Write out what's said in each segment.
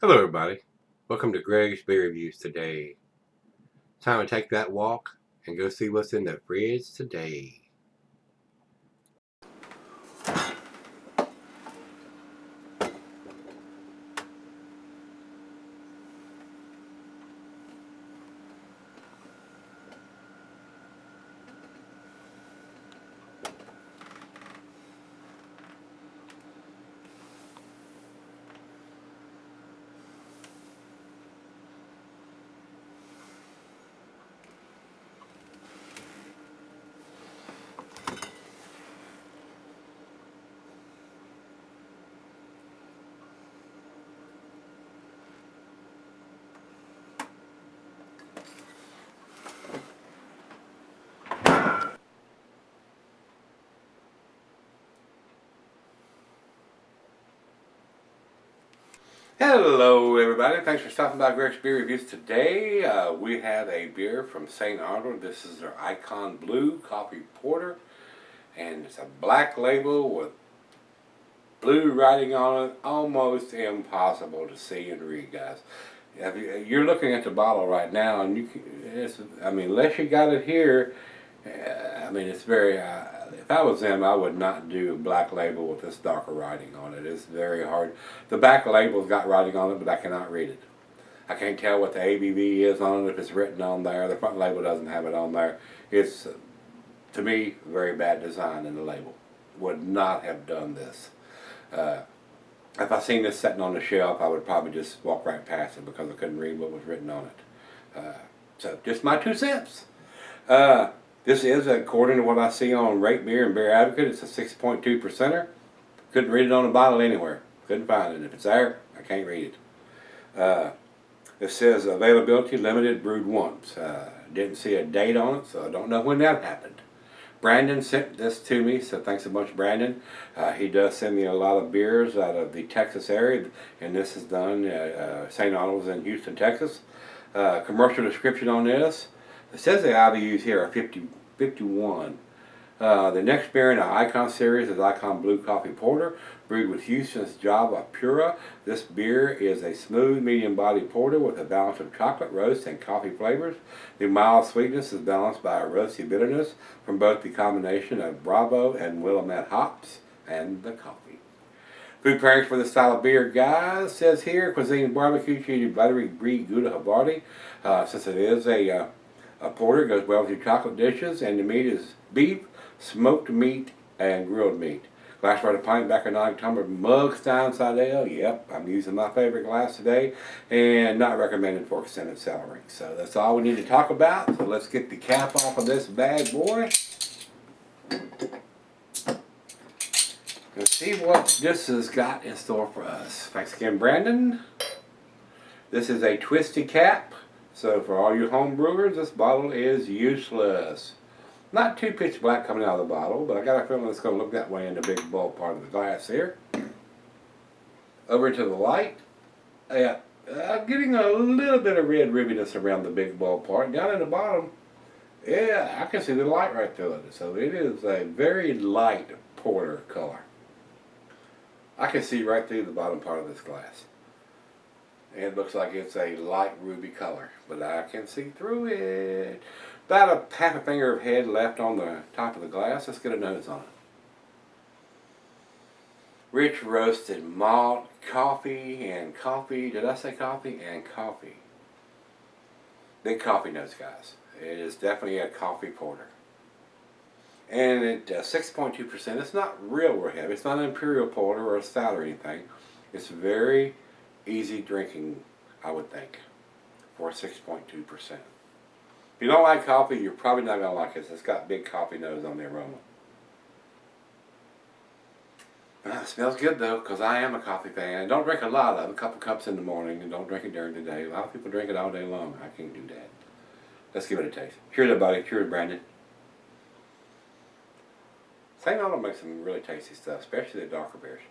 Hello everybody, welcome to Gregsbeerreviews today. Time to take that walk and go see what's in the fridge today. Hello everybody, thanks for stopping by Gregsbeerreviews today. We have a beer from St. Arnold. This is their Icon Blue Coffee Porter, and it's a black label with blue writing on it. Almost impossible to see and read, guys. You're looking at the bottle right now, and unless you got it here, it's very. If I was them, I would not do a black label with this darker writing on it. It's very hard. The back label's got writing on it, but I cannot read it. I can't tell what the ABV is on it if it's written on there. The front label doesn't have it on there. It's, to me, very bad design in the label. Would not have done this. If I seen this sitting on the shelf, I would probably just walk right past it because I couldn't read what was written on it. So, just my 2 cents. This is, according to what I see on Rate Beer and Beer Advocate, it's a 6.2%er. Couldn't read it on the bottle anywhere. Couldn't find it. If it's there, I can't read it. It says availability limited, brewed once. Didn't see a date on it, so I don't know when that happened. Brandon sent this to me, so thanks a bunch, Brandon. He does send me a lot of beers out of the Texas area, and this is done St. Arnold's in Houston, Texas. Commercial description on this. It says the IBUs here are 51. The next beer in the Icon series is Icon Blue Coffee Porter, brewed with Houston's Java Pura. This beer is a smooth, medium-bodied porter with a balance of chocolate, roast, and coffee flavors. The mild sweetness is balanced by a roasty bitterness from both the combination of Bravo and Willamette hops and the coffee. Food pairings for this style of beer, guys, says here, cuisine barbecue, cheese, buttery, brie, Gouda, Havarti. Since it is a porter, goes well with your chocolate dishes, and the meat is beef, smoked meat, and grilled meat. Glass right a pint, back a 9 tumbler mug style side ale. Yep, I'm using my favorite glass today, and not recommended for extended cellaring. So that's all we need to talk about. So let's get the cap off of this bad boy. Let's see what this has got in store for us. Thanks again, Brandon. This is a twisty cap. So for all you home brewers, this bottle is useless. Not too pitch black coming out of the bottle, but I got a feeling it's going to look that way in the big bowl part of the glass here. Over to the light. Getting a little bit of red ribbiness around the big bowl part. Down in the bottom, yeah, I can see the light right through it. So it is a very light porter color. I can see right through the bottom part of this glass. And it looks like it's a light ruby color, but I can see through it. About a half a finger of head left on the top of the glass. Let's get a nose on it. Rich roasted malt, coffee, and coffee. Did I say coffee? And coffee. Big coffee notes, guys. It is definitely a coffee porter. And it 6.2%. It's not real heavy. It's not an imperial porter or a stout or anything. It's very easy drinking, I would think, for 6.2%. If you don't like coffee, you're probably not going to like it. It's got big coffee nose on the aroma. It smells good though, because I am a coffee fan. Don't drink a lot of it, a couple cups in the morning, and don't drink it during the day. A lot of people drink it all day long. I can't do that. Let's give it a taste. Cheers, everybody. Cheers, Brandon. St. Arnold makes some really tasty stuff, especially the darker beers.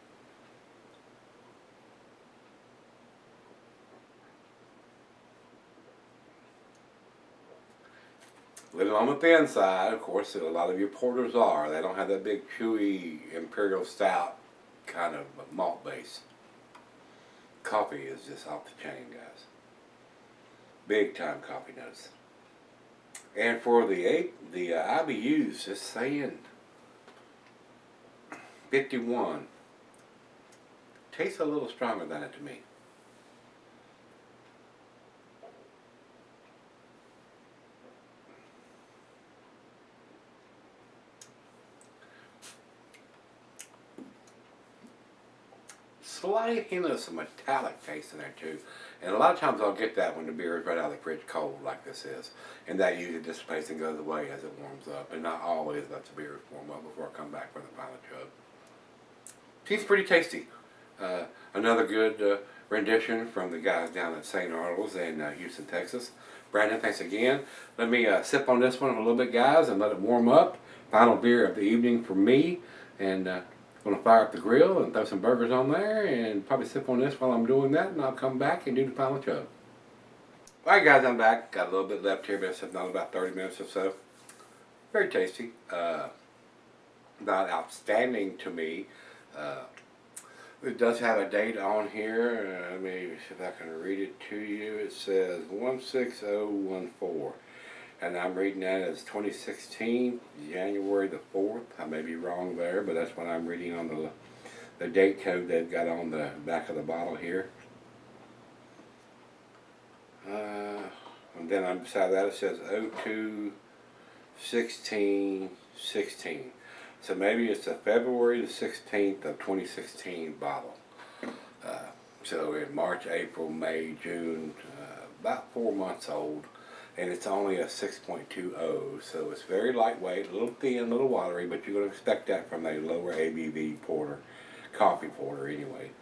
A little on the thin side, of course, a lot of your porters are. They don't have that big, chewy, imperial stout kind of malt base. coffee is just off the chain, guys. Big time coffee notes. And for the IBUs, it's saying 51. Tastes a little stronger than it to me. Slight hint of some metallic taste in there too. And a lot of times I'll get that when the beer is right out of the fridge cold like this is. And that usually dissipates and goes away as it warms up. And not always lets the beer warm up before I come back for the final chug. Tastes pretty tasty. Another good rendition from the guys down at St. Arnold's in Houston, Texas. Brandon, thanks again. Let me sip on this one a little bit, guys, and let it warm up. Final beer of the evening for me. And I'm going to fire up the grill and throw some burgers on there and probably sip on this while I'm doing that, and I'll come back and do the final chug. Alright guys, I'm back. Got a little bit left here, but it's not about 30 minutes or so. Very tasty. Not outstanding to me. It does have a date on here. Let me see if I can read it to you. It says 16014. And I'm reading that as 2016, January the 4th. I may be wrong there, but that's what I'm reading on the date code they've got on the back of the bottle here. And then on beside that it says 02/16/16. So maybe it's a February the 16th of 2016 bottle. So in March, April, May, June, about 4 months old. And it's only a 6.20, so it's very lightweight, a little thin, a little watery, but you're going to expect that from a lower ABV porter, coffee porter anyway.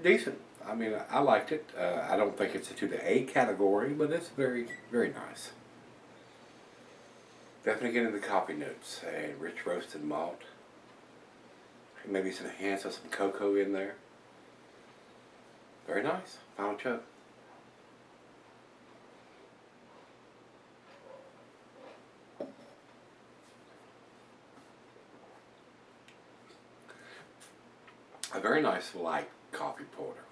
Decent. I mean, I liked it. I don't think it's to the A category, but it's very, very nice. Definitely getting the coffee notes. A rich roasted malt. Maybe some hints of some cocoa in there. Very nice. Final chug. A very nice light coffee porter.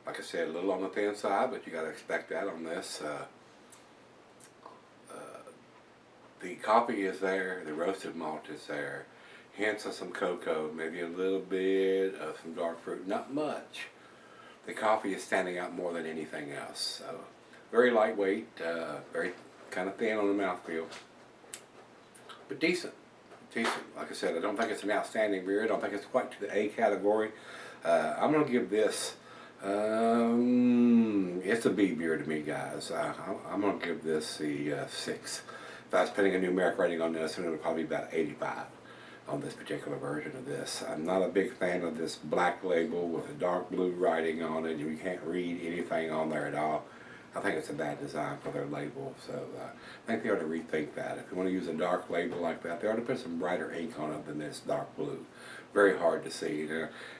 Like I said, a little on the thin side, but you got to expect that on this. The coffee is there, the roasted malt is there, hints of some cocoa, maybe a little bit of some dark fruit, not much. The coffee is standing out more than anything else. So, very lightweight, very kind of thin on the mouthfeel, but decent. Decent. Like I said, I don't think it's an outstanding beer. I don't think it's quite to the A category. I'm going to give this, it's a B beer to me, guys. I'm going to give this the 6. If I was putting a numeric rating on this, it would probably be about 85 on this particular version of this. I'm not a big fan of this black label with a dark blue writing on it. You can't read anything on there at all. I think it's a bad design for their label, so I think they ought to rethink that. If you want to use a dark label like that, they ought to put some brighter ink on it than this dark blue. Very hard to see.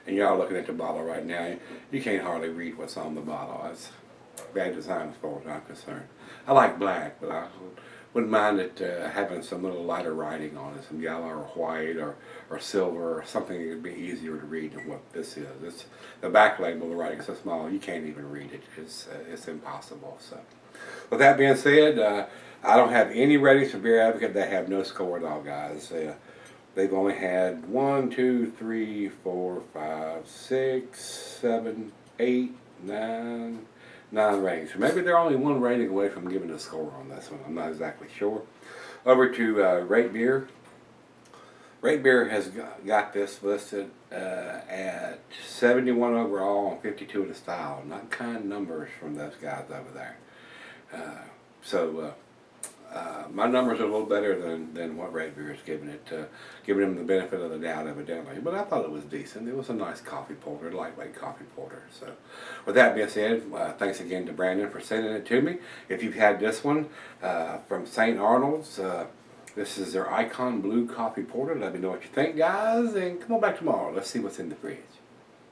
And y'all looking at the bottle right now, you can't hardly read what's on the bottle. It's bad design as far as I'm concerned. I like black, but I wouldn't mind it having some little lighter writing on it, some yellow or white or silver or something that would be easier to read than what this is. It's, the back label, the writing is so small you can't even read it. It's impossible. So, with that being said, I don't have any ratings for Beer Advocate that have no score at all, guys. They've only had 1, 2, 3, 4, 5, 6, 7, 8, 9 ratings. So maybe they're only 1 rating away from giving a score on this one. I'm not exactly sure. Over to Rate Beer. Rate Beer has got this listed at 71 overall and 52 in the style. Not kind numbers from those guys over there. My numbers are a little better than what Rate Beer is giving it, giving them the benefit of the doubt evidently. But I thought it was decent. It was a nice coffee porter, lightweight coffee porter. So, with that being said, thanks again to Brandon for sending it to me. If you've had this one from St. Arnold's, this is their Icon Blue Coffee Porter. Let me know what you think, guys, and come on back tomorrow. Let's see what's in the fridge.